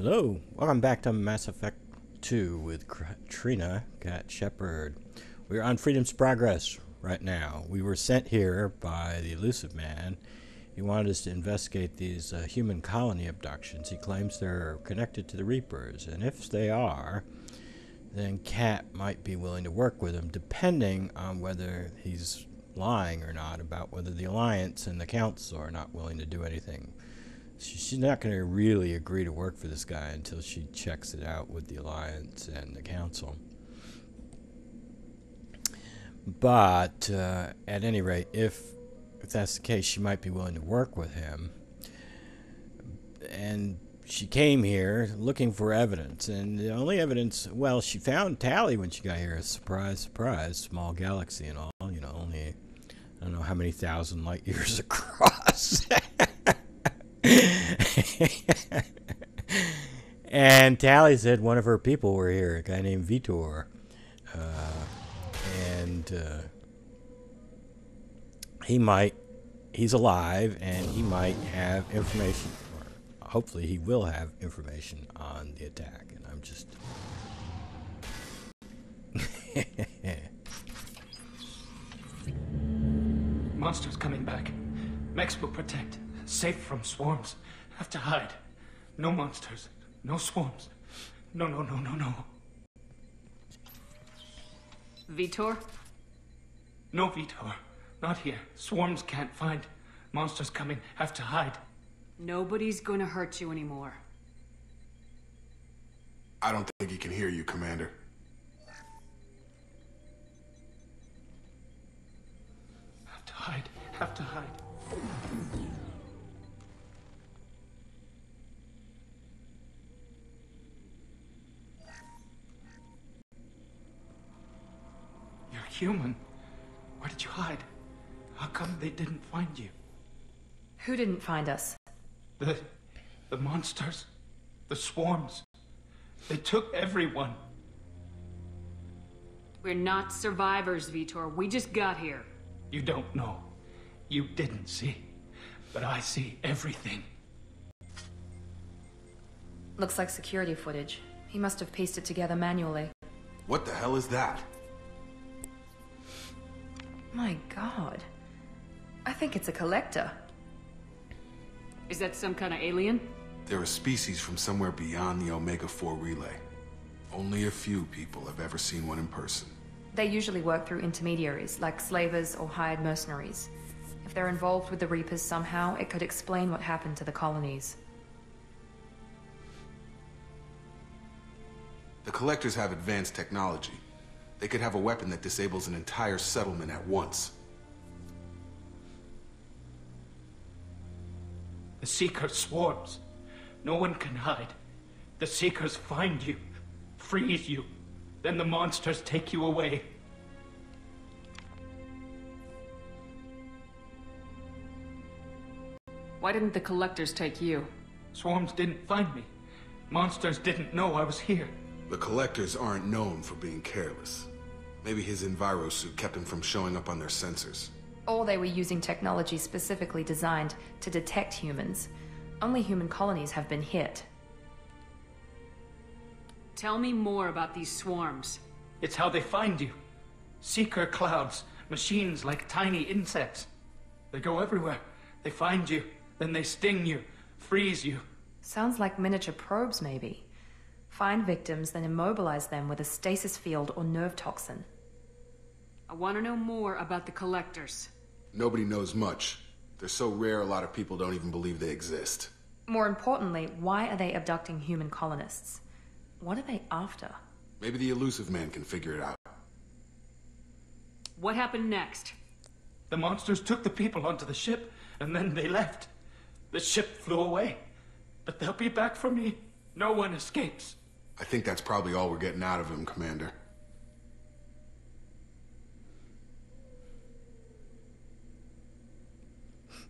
Hello, welcome back to Mass Effect 2 with Trina, got Shepard. We're on Freedom's Progress right now. We were sent here by the Elusive Man. He wanted us to investigate these human colony abductions. He claims they're connected to the Reapers, and if they are, then Cat might be willing to work with him, depending on whether he's lying or not about whether the Alliance and the Council are not willing to do anything. She's not going to really agree to work for this guy until she checks it out with the Alliance and the Council. But at any rate, if that's the case, she might be willing to work with him. And she came here looking for evidence, and the only evidence, well, she found Tally when she got here. Surprise, surprise, small galaxy and all, you know, only, I don't know how many thousand light years across. And Tally said one of her people were here, a guy named Vitor. He's alive, and he might have information, or hopefully he will have information on the attack. And I'm just... Monsters coming back. Mechs will protect. Safe from swarms. Have to hide. No monsters. No swarms. No. Vitor? No Vitor. Not here. Swarms can't find. Monsters coming. Have to hide. Nobody's gonna hurt you anymore. I don't think he can hear you, Commander. Have to hide. Have to hide. You're human. Where did you hide? How come they didn't find you? Who didn't find us? The monsters. The swarms. They took everyone. We're not survivors, Vitor. We just got here. You don't know. You didn't see. But I see everything. Looks like security footage. He must have pieced it together manually. What the hell is that? My god. I think it's a collector. Is that some kind of alien? They're a species from somewhere beyond the Omega-4 relay. Only a few people have ever seen one in person. They usually work through intermediaries, like slavers or hired mercenaries. If they're involved with the Reapers somehow, it could explain what happened to the colonies. The collectors have advanced technology. They could have a weapon that disables an entire settlement at once. The Seeker swarms. No one can hide. The Seekers find you, freeze you, then the monsters take you away. Why didn't the collectors take you? Swarms didn't find me. Monsters didn't know I was here. The collectors aren't known for being careless. Maybe his enviro suit kept him from showing up on their sensors. Or they were using technology specifically designed to detect humans. Only human colonies have been hit. Tell me more about these swarms. It's how they find you. Seeker clouds, machines like tiny insects. They go everywhere. They find you, then they sting you, freeze you. Sounds like miniature probes, maybe. Find victims, then immobilize them with a stasis field or nerve toxin. I want to know more about the collectors. Nobody knows much. They're so rare, a lot of people don't even believe they exist. More importantly, why are they abducting human colonists? What are they after? Maybe the Elusive Man can figure it out. What happened next? The monsters took the people onto the ship, and then they left. The ship flew away. But they'll be back for me. No one escapes. I think that's probably all we're getting out of him, Commander.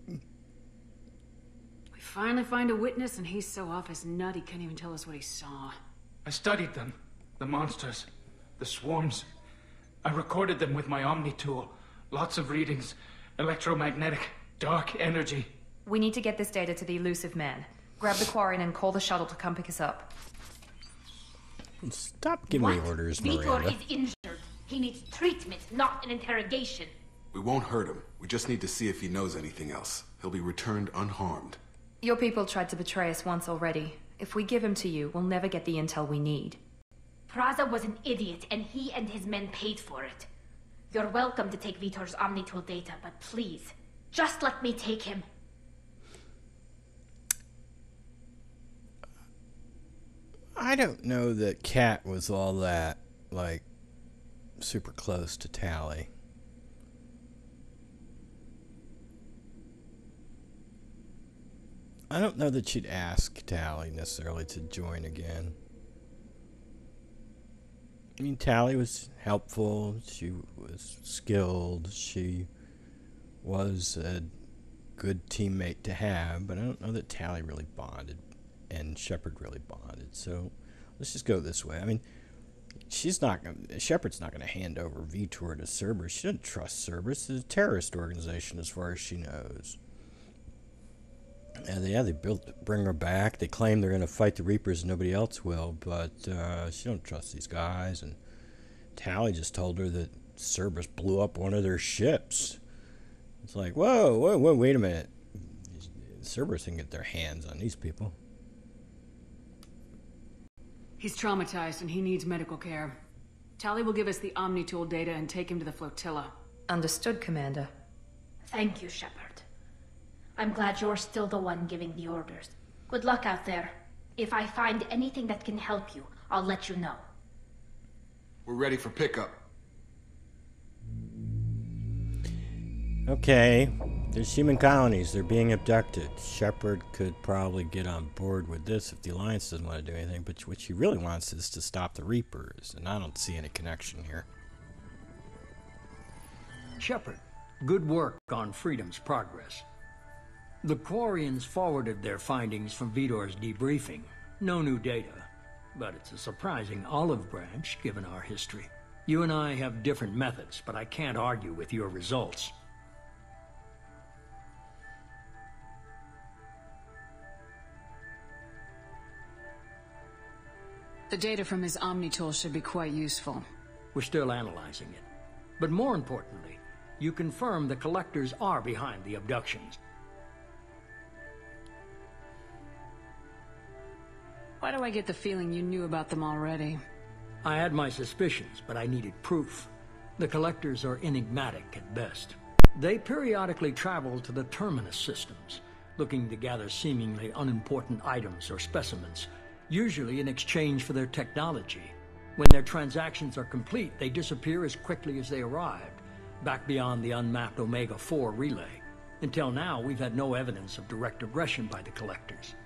We finally find a witness, and he's so off his nut he can't even tell us what he saw. I studied them. The monsters. The swarms. I recorded them with my Omni tool. Lots of readings. Electromagnetic. Dark energy. We need to get this data to the Elusive Man. Grab the Quarian and call the shuttle to come pick us up. Stop giving me orders, Vitor Miranda. is injured. He needs treatment, not an interrogation. We won't hurt him. We just need to see if he knows anything else. He'll be returned unharmed. Your people tried to betray us once already. If we give him to you, we'll never get the intel we need. Praza was an idiot, and he and his men paid for it. You're welcome to take Vitor's Omnitool data, but please, just let me take him. I don't know that Kat was all that, like, super close to Tally. I don't know that she'd ask Tally necessarily to join again. I mean, Tally was helpful, she was skilled, she was a good teammate to have, but I don't know that Tally really bonded and Shepard really bonded. So let's just go this way. I mean, Shepard's not going to hand over Vitor to Cerberus. She doesn't trust Cerberus. It's a terrorist organization as far as she knows. And they bring her back. They claim they're going to fight the Reapers and nobody else will, but she don't trust these guys. And Tally just told her that Cerberus blew up one of their ships. It's like, whoa, wait a minute. Cerberus can get their hands on these people. He's traumatized and he needs medical care. Tally will give us the Omnitool data and take him to the flotilla. Understood, Commander. Thank you, Shepard. I'm glad you're still the one giving the orders. Good luck out there. If I find anything that can help you, I'll let you know. We're ready for pickup. Okay, there's human colonies. They're being abducted. Shepard could probably get on board with this if the Alliance doesn't want to do anything, but what she really wants is to stop the Reapers, and I don't see any connection here. Shepard, good work on Freedom's progress. The Quarians forwarded their findings from Vitor's debriefing. No new data, but it's a surprising olive branch given our history. You and I have different methods, but I can't argue with your results. The data from his Omnitool should be quite useful. We're still analyzing it. But more importantly, you confirm the collectors are behind the abductions. Why do I get the feeling you knew about them already? I had my suspicions, but I needed proof. The collectors are enigmatic at best. They periodically travel to the terminus systems, looking to gather seemingly unimportant items or specimens, usually in exchange for their technology. When their transactions are complete, they disappear as quickly as they arrived, back beyond the unmapped Omega-4 relay. Until now, we've had no evidence of direct aggression by the collectors.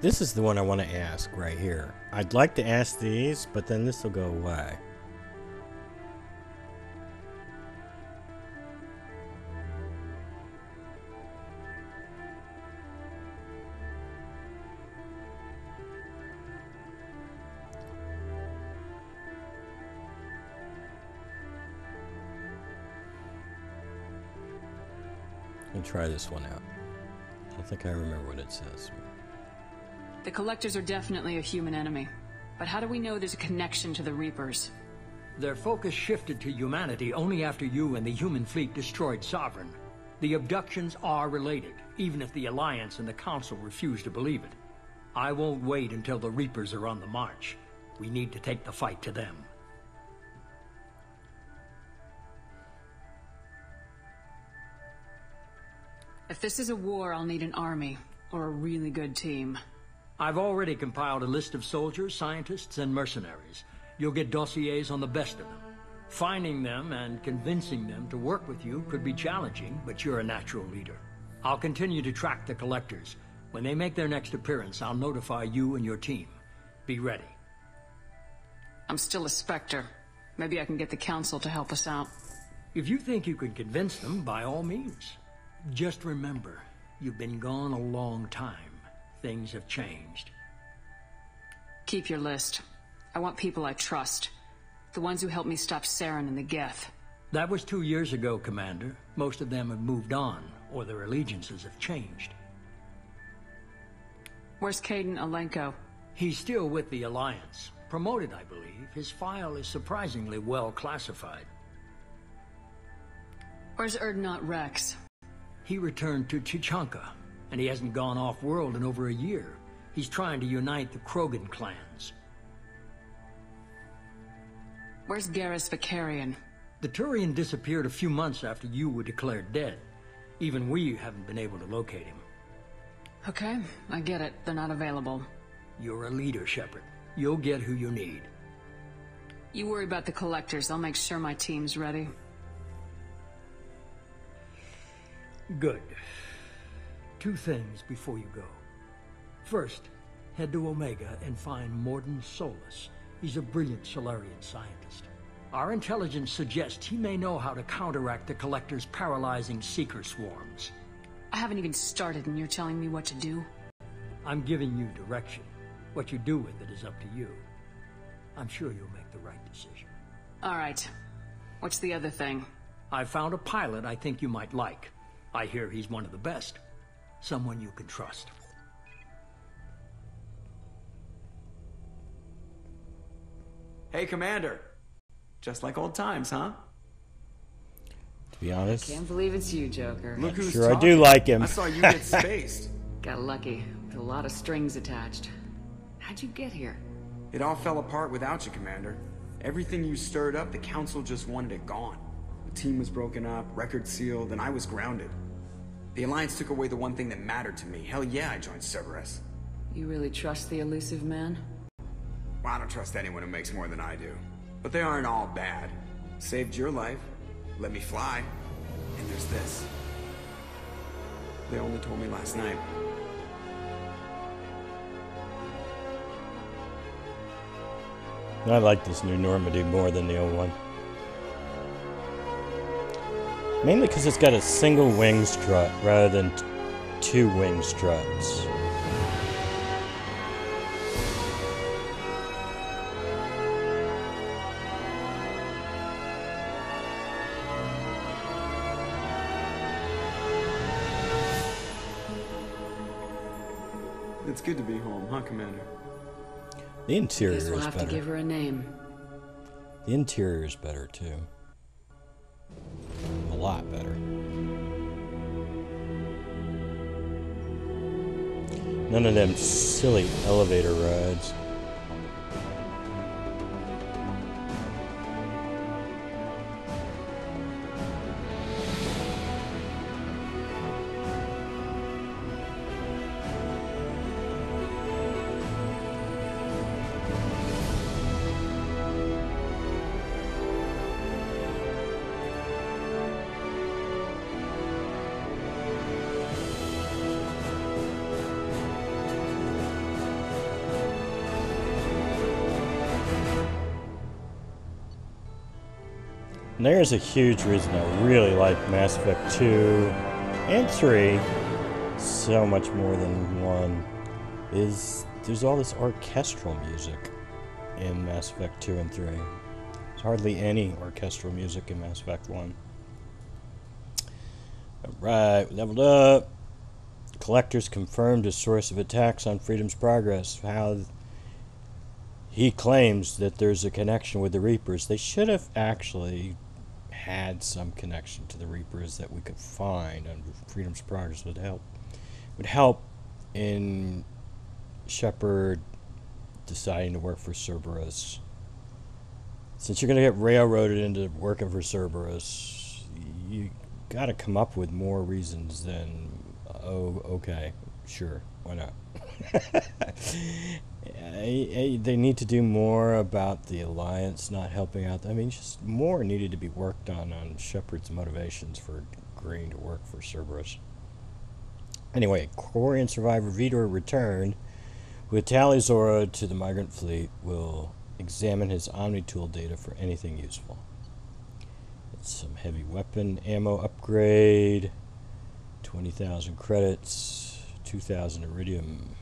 This is the one I want to ask right here. I'd like to ask these, but then this will go away. Let me try this one out. I think I remember what it says. The Collectors are definitely a human enemy. But how do we know there's a connection to the Reapers? Their focus shifted to humanity only after you and the human fleet destroyed Sovereign. The abductions are related, even if the Alliance and the Council refuse to believe it. I won't wait until the Reapers are on the march. We need to take the fight to them. If this is a war, I'll need an army, or a really good team. I've already compiled a list of soldiers, scientists, and mercenaries. You'll get dossiers on the best of them. Finding them and convincing them to work with you could be challenging, but you're a natural leader. I'll continue to track the collectors. When they make their next appearance, I'll notify you and your team. Be ready. I'm still a Spectre. Maybe I can get the Council to help us out. If you think you can convince them, by all means. Just remember, you've been gone a long time. Things have changed. Keep your list. I want people I trust. The ones who helped me stop Saren and the Geth. That was 2 years ago, Commander. Most of them have moved on, or their allegiances have changed. Where's Caden Alenko? He's still with the Alliance. Promoted, I believe. His file is surprisingly well classified. Where's Erdnot Rex? He returned to Chichanka, and he hasn't gone off-world in over a year. He's trying to unite the Krogan clans. Where's Garrus Vicarian? The Turian disappeared a few months after you were declared dead. Even we haven't been able to locate him. Okay, I get it. They're not available. You're a leader, Shepard. You'll get who you need. You worry about the collectors. I'll make sure my team's ready. Good. 2 things before you go. First, head to Omega and find Mordin Solus. He's a brilliant Solarian scientist. Our intelligence suggests he may know how to counteract the Collector's paralyzing Seeker swarms. I haven't even started and you're telling me what to do? I'm giving you direction. What you do with it is up to you. I'm sure you'll make the right decision. All right. What's the other thing? I found a pilot I think you might like. I hear he's one of the best. Someone you can trust. Hey, Commander. Just like old times, huh? To be honest, Can't believe it's you, Joker. Look who's sure I talking. do like him. I saw you get spaced. Got lucky. With a lot of strings attached. How'd you get here? It all fell apart without you, Commander. Everything you stirred up, the Council just wanted it gone. The team was broken up, record sealed, and I was grounded. The Alliance took away the one thing that mattered to me. Hell yeah, I joined Cerberus. You really trust the elusive man? Well, I don't trust anyone who makes more than I do. But they aren't all bad. Saved your life, let me fly, and there's this. They only told me last night. I like this new Normandy more than the old one. Mainly because it's got a single wing strut rather than 2 wing struts. It's good to be home, huh, Commander? The interior Guess we'll is have better. to give her a name. The interior is better too. A lot better. None of them silly elevator rides. And there's a huge reason I really like Mass Effect 2 and 3 so much more than 1 is there's all this orchestral music in Mass Effect 2 and 3. There's hardly any orchestral music in Mass Effect 1. Alright, leveled up. Collectors confirmed a source of attacks on Freedom's Progress. How he claims that there's a connection with the Reapers. They should have actually had some connection to the Reapers that we could find on Freedom's Progress. Would help in Shepard deciding to work for Cerberus. Since you're going to get railroaded into working for Cerberus, you got to come up with more reasons than, oh, okay, sure, why not? They need to do more about the Alliance not helping out. I mean, just more needed to be worked on Shepard's motivations for agreeing to work for Cerberus. Anyway, Quarian survivor Vitor returned with Talizora to the migrant fleet. Will examine his Omni-tool data for anything useful. It's some heavy weapon ammo upgrade, 20,000 credits, 2,000 iridium.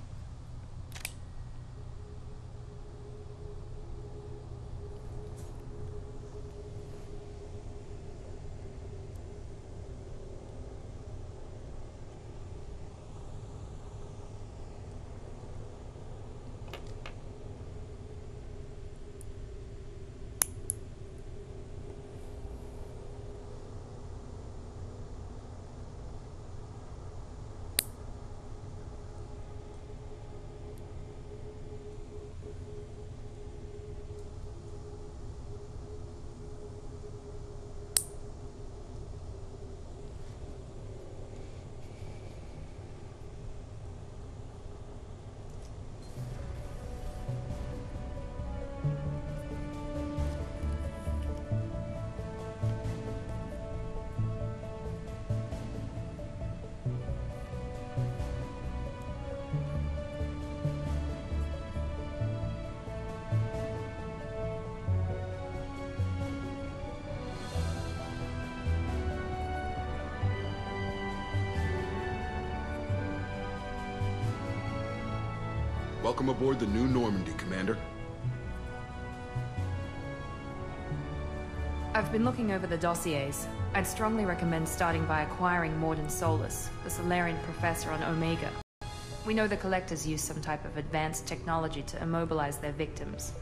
Welcome aboard the new Normandy, Commander. I've been looking over the dossiers. I'd strongly recommend starting by acquiring Morden Solus, the Solarian professor on Omega. We know the Collectors use some type of advanced technology to immobilize their victims.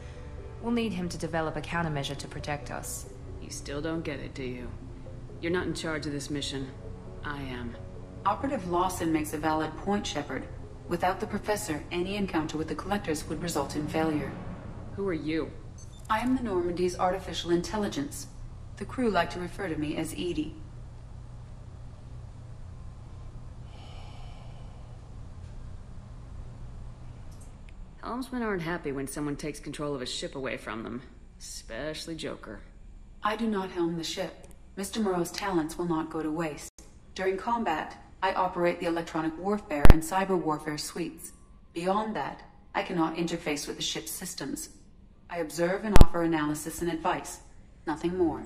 We'll need him to develop a countermeasure to protect us. You still don't get it, do you? You're not in charge of this mission. I am. Operative Lawson makes a valid point, Shepard. Without the Professor, any encounter with the Collectors would result in failure. Who are you? I am the Normandy's artificial intelligence. The crew like to refer to me as Edie. Helmsmen aren't happy when someone takes control of a ship away from them. Especially Joker. I do not helm the ship. Mr. Moreau's talents will not go to waste. During combat, I operate the electronic warfare and cyber warfare suites. Beyond that, I cannot interface with the ship's systems. I observe and offer analysis and advice. Nothing more.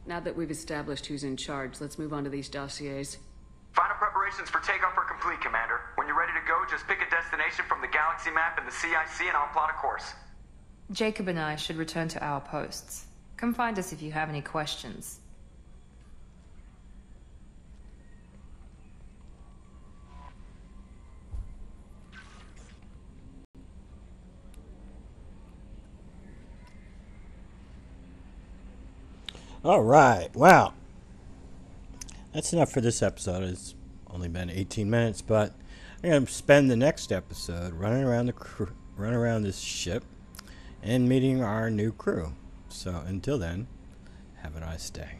Now that we've established who's in charge, let's move on to these dossiers. Final preparations for takeoff are complete, Commander. When you're ready to go, just pick a destination from the galaxy map and the CIC and I'll plot a course. Jacob and I should return to our posts. Come find us if you have any questions. All right. Wow. That's enough for this episode. It's only been 18 minutes, but I'm going to spend the next episode running around this ship and meeting our new crew. So until then, have a nice day.